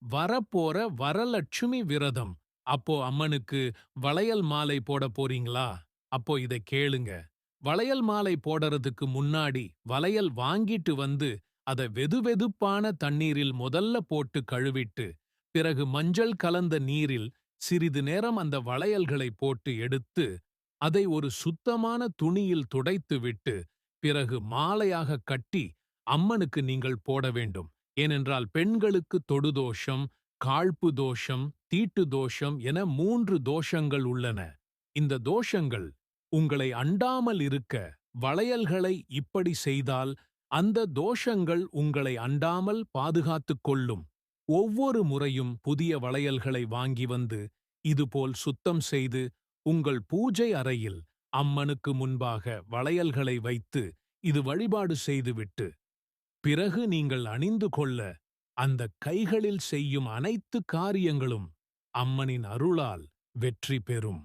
வரப்போற வரலட்சுமி விரதம். அப்போ அம்மனுக்கு வளையல் மாலை போட போறீங்களா? அப்போ இத கேளுங்க. வளையல் மாலை போடறதுக்கு முன்னாடி வளையல் வாங்கிட்டு வந்து அத வெதுவெதுப்பான தண்ணீரில் முதல்ல போட்டு கழுவிட்டு, பிறகு மஞ்சள் கலந்த நீரில் சிறிது நேரம் அந்த வளையல்களை போட்டு எடுத்து, அதை ஒரு சுத்தமான துணியில் துடைத்துவிட்டு, பிறகு மாலையாக கட்டி அம்மனுக்கு நீங்கள் போட வேண்டும். ஏனென்றால் பெண்களுக்கு தொடு தோஷம், காழ்ப்பு தோஷம், தீட்டு தோஷம் என 3 தோஷங்கள் உள்ளன. இந்த தோஷங்கள் உங்களை அண்டாமல் இருக்க வளையல்களை இப்படி செய்தால் அந்த தோஷங்கள் உங்களை அண்டாமல் பாதுகாத்துக் கொள்ளும். ஒவ்வொரு முறையும் புதிய வளையல்களை வாங்கி வந்து இதுபோல் சுத்தம் செய்து உங்கள் பூஜை அறையில் அம்மனுக்கு முன்பாக வளையல்களை வைத்து இது வழிபாடு செய்துவிட்டு பிறகு நீங்கள் அணிந்து கொள்ள அந்தக் கைகளில் செய்யும் அனைத்து காரியங்களும் அம்மனின் அருளால் வெற்றி பெறும்.